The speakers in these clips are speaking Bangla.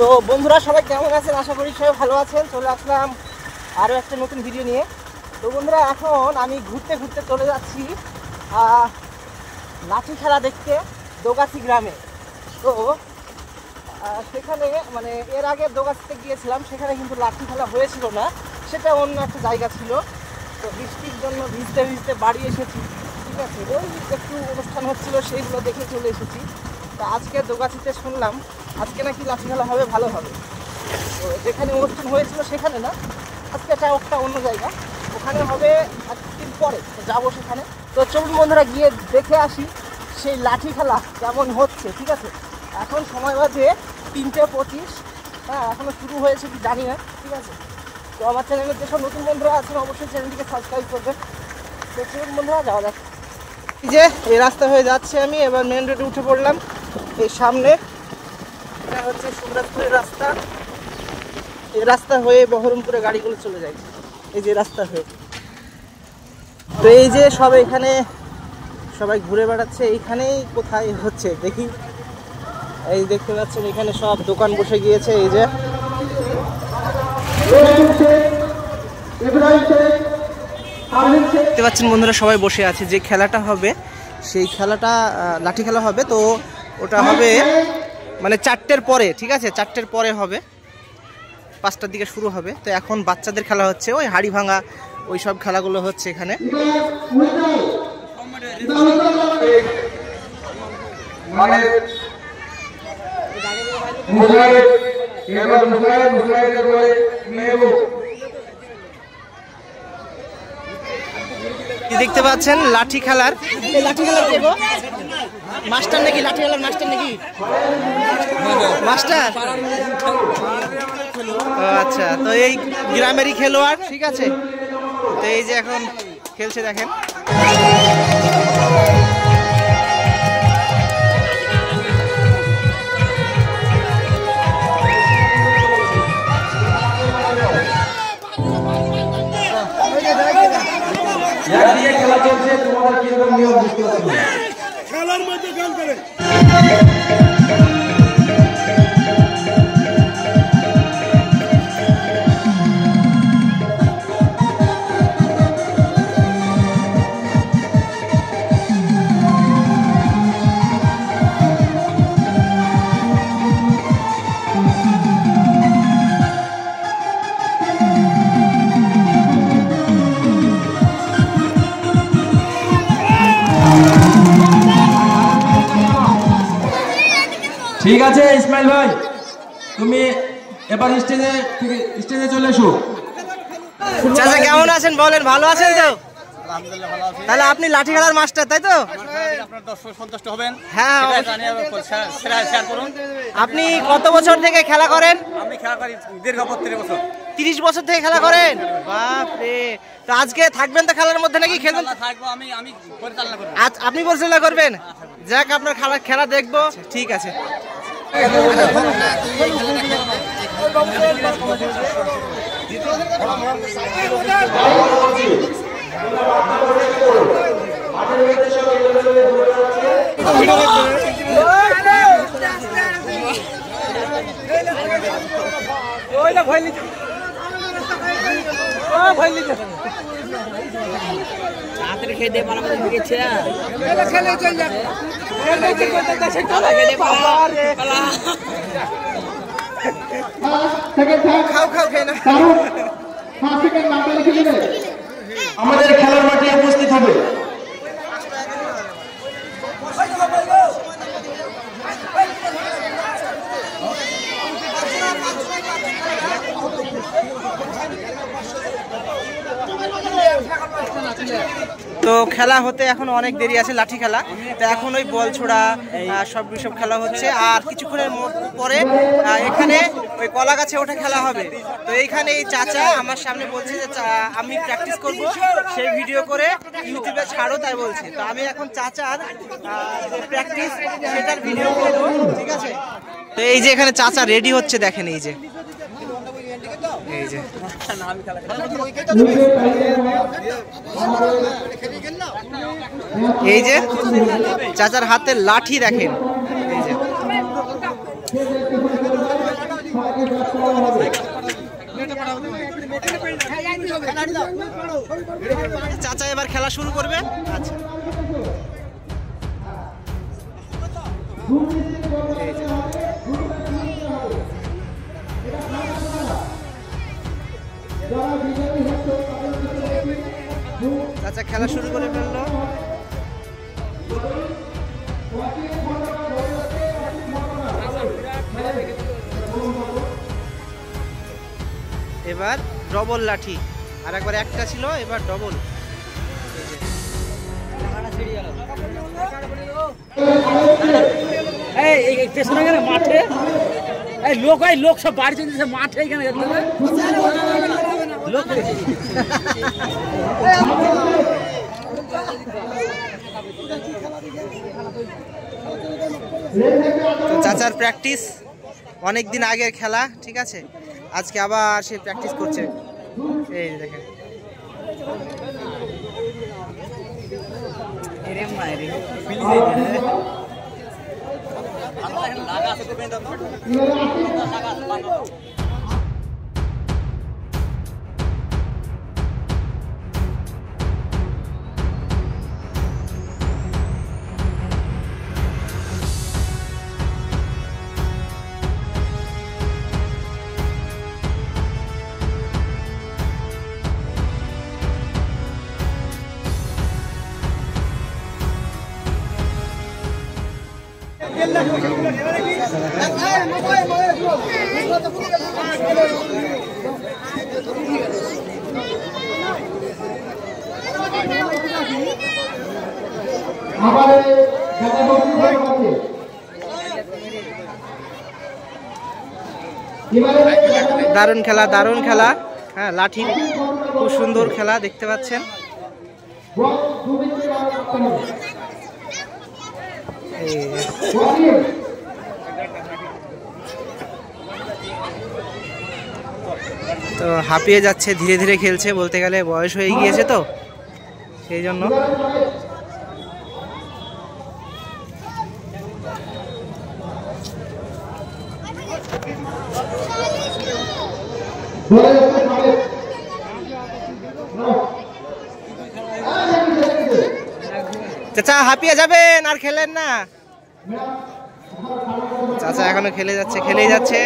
তো বন্ধুরা সবাই কেমন আছেন? আশা করি সবাই ভালো আছেন। চলে আসলাম আরও একটা নতুন ভিডিও নিয়ে। তো বন্ধুরা এখন আমি ঘুরতে ঘুরতে চলে যাচ্ছি লাঠি খেলা দেখতে দোগাছি গ্রামে। তো সেখানে মানে এর আগে দোগাছিতে গিয়েছিলাম, সেখানে কিন্তু লাঠি খেলা হয়েছিল না, সেটা অন্য একটা জায়গা ছিল। তো বৃষ্টির জন্য ভিজতে ভিজতে বাড়ি এসেছি, ঠিক আছে। ওই একটু অনুষ্ঠান হচ্ছিল, সেইগুলো দেখে চলে এসেছি। তো আজকে দোগাছিতে শুনলাম আজকে নাকি লাঠি খেলা হবে, ভালো হবে। তো যেখানে অনুষ্ঠান হয়েছিল সেখানে না, আজকে এটা একটা অন্য জায়গা, ওখানে হবে একদিন পরে। তো যাবো সেখানে। তো চলুন বন্ধুরা গিয়ে দেখে আসি সেই লাঠি খেলা কেমন হচ্ছে, ঠিক আছে। এখন সময় বাজে 3:25। হ্যাঁ, এখনও শুরু হয়েছে কি জানি না, ঠিক আছে। তো আমার চ্যানেলে যেসব নতুন বন্ধুরা আছেন অবশ্যই চ্যানেলটিকে সাবস্ক্রাইব করবেন। তো চলুন বন্ধুরা যাওয়া যাক। এই যে এই রাস্তা হয়ে যাচ্ছে, আমি এবার মেন রোডে উঠে পড়লাম। এই সামনে এটা হচ্ছে সুন্দরপুরের রাস্তা, এই রাস্তা হয়ে বহরমপুরে গাড়িগুলো চলে যায়, এই যে রাস্তা হয়ে। তো এই যে সব এখানে সবাই ঘুরে বেড়াচ্ছে, এইখানেই কোথায় হচ্ছে দেখি। এই দেখতে পাচ্ছেন এখানে সব দোকান বসে গিয়েছে। এই যে দেখতে পাচ্ছেন বন্ধুরা সবাই বসে আছে। যে খেলাটা হবে সেই খেলাটা লাঠি খেলা হবে। তো ওটা হবে মানে 4টের পরে, ঠিক আছে, 4টের পরে হবে, 5টার দিকে শুরু হবে। তো এখন বাচ্চাদের খেলা হচ্ছে, ওই হাড়ি ভাঙা ওই সব খেলাগুলো হচ্ছে এখানে। দেখতে পাচ্ছেন লাঠি খেলার, এই লাঠি খেলার কে গো? মাস্টার নাকি? লাঠি খেলার মাস্টার নাকি? মাস্টার, আচ্ছা। তো এই গ্রামেরই খেলোয়াড়, ঠিক আছে। তো এই যে এখন খেলছে দেখেন। খেলা চলছে, তোমাদের কিরকম নিয়ম বুঝতে পারছো? খেলার মধ্যে গান করে। ঠিক আছে ইসমাইল ভাই, তুমি এবার স্টেজে চলে এসো। চাচা কেমন আছেন বলেন? ভালো আছেন তো? তাহলে আপনি লাঠি খেলার মাস্টার, তাই তো? আপনার দর্শক সন্তুষ্ট হবেন। হ্যাঁ। শেয়ার করুন। আপনি কত বছর থেকে খেলা করেন? আমি খেলা করি দীর্ঘ 32 বছর। 30 বছর থেকে খেলা করেন? বাপরে। তো আজকে থাকবেন তো খেলার মধ্যে নাকি? খেলবেন? থাকবো, আমি পরিচালনা করব। আপনি পরিচালনা করবেন? যাক, আপনার খেলা দেখবো, ঠিক আছে। খেতে পারা গেছে আমাদের খেলার মাঠে উপস্থিত হবে। তো খেলা হতে এখন অনেক দেরি আছে, লাঠি খেলা। তো এখন ওই বল ছোড়া সব খেলা হচ্ছে, আর কিছুক্ষণের পরে এখানে ওই কলা গাছে ওঠা খেলা হবে। তো এইখানে এই চাচা আমার সামনে বলছে যে আমি প্র্যাকটিস করব, সেই ভিডিও করে ইউটিউবে ছাড়ো তাই বলছে। তো আমি এখন চাচার প্র্যাকটিস সেটার ভিডিও করবো, ঠিক আছে। তো এই যে এখানে চাচা রেডি হচ্ছে, দেখেন এই যে এই যে চাচার হাতে লাঠি দেখেন, এই যে চাচা এবার খেলা শুরু করবে। আচ্ছা চাচা খেলা শুরু করে ফেললো। এবার ডবল লাঠি, আর একবার একটা ছিল, এবার ডবল। মাঠে লোক সব বাড়ি চলছে মাঠে এখানে লোক তো চাচার প্র্যাকটিস অনেক দিন আগের খেলা, ঠিক আছে, আজকে আবার সে প্র্যাকটিস করছে। এই দেখেন দারুণ খেলা, দারুণ খেলা। হ্যাঁ, লাঠি খুব সুন্দর খেলা দেখতে পাচ্ছেন। তো হাঁপিয়ে যাচ্ছে, ধীরে ধীরে খেলছে, বলতে গেলে বয়স হয়ে গিয়েছে তো সেই জন্য। চাচা হাঁপিয়ে যাবেন, আর খেলেন না। চাচা এখনো খেলে যাচ্ছে, খেলেই যাচ্ছে।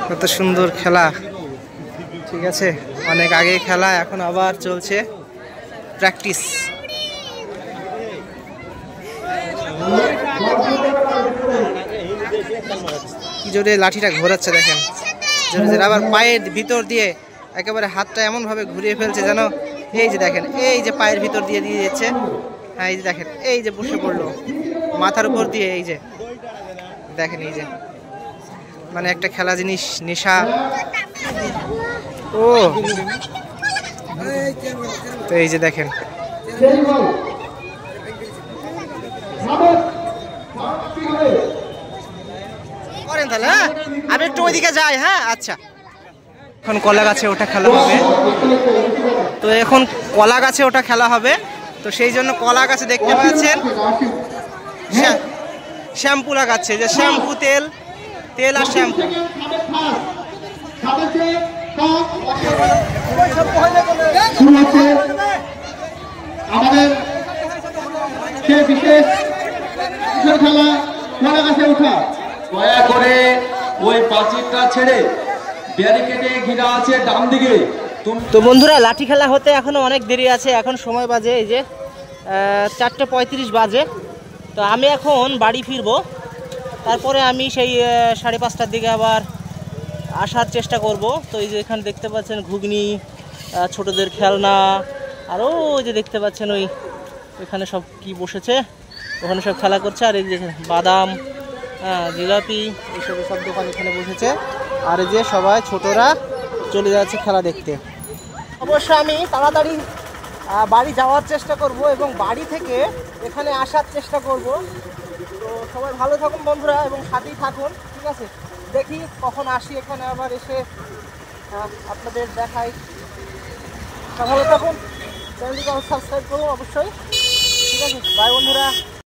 কত সুন্দর খেলা, ঠিক আছে, অনেক আগে খেলা, এখন আবার চলছে প্র্যাকটিস। কি জোরে লাঠিটা ঘোরাচ্ছে দেখেন, জোরে জোরে, আবার পায়ের ভিতর দিয়ে একেবারে হাতটা এমন ভাবে ঘুরিয়ে ফেলছে যেন, এই যে দেখেন, এই যে পায়ের ভিতর দিয়ে দিয়ে যাচ্ছে। হ্যাঁ, এই যে দেখেন, এই যে বসে পড়লো মাথার উপর দিয়ে, এই যে দেখেন, এই যে মানে একটা খেলা জিনিস, নেশা। ও তো এই যে দেখেন, করেন তাহলে। হ্যাঁ, আমি একটু ওইদিকে যাই। হ্যাঁ আচ্ছা, এখন কলা গাছে ওটা খেলা হবে। তো এখন কলা গাছে ওটা খেলা হবে, তো সেই জন্য কলা গাছে দেখতে পাচ্ছেন শ্যাম্পু লাগাচ্ছে, যে শ্যাম্পু, তেল তেল আর শ্যাম্পু। আমাদের সে বিশেষ খেলা কলা গাছে ওঠা, দয়া করে ওই প্রাচীরটা ছেড়ে ব্যারিকেডে ঘিরা আছে ডান দিকে। তো বন্ধুরা, লাঠি খেলা হতে এখনো অনেক দেরি আছে। এখন সময় বাজে এই যে 4:35 বাজে। তো আমি এখন বাড়ি ফিরবো, তারপরে আমি সেই 5:30টার দিকে আবার আসার চেষ্টা করব। তো এই যে এখানে দেখতে পাচ্ছেন ঘুগনি, ছোটদের খেলনা, আর ওই যে দেখতে পাচ্ছেন ওই এখানে সব কি বসেছে, ওখানে সব খেলা করছে। আর এই যে বাদাম, জিলাপি, এইসব সব দোকান এখানে বসেছে। আর এই যে সবাই ছোটরা চলে যাচ্ছে খেলা দেখতে। অবশ্য আমি তাড়াতাড়ি বাড়ি যাওয়ার চেষ্টা করব এবং বাড়ি থেকে এখানে আসার চেষ্টা করব। তো সবাই ভালো থাকুন বন্ধুরা এবং সাথেই থাকুন, ঠিক আছে। দেখি কখন আসি এখানে, আবার এসে আপনাদের দেখাই। ভালো থাকুন। চ্যানেলটিকে সাবস্ক্রাইব করুন অবশ্যই। ঠিক আছে, বাই বন্ধুরা।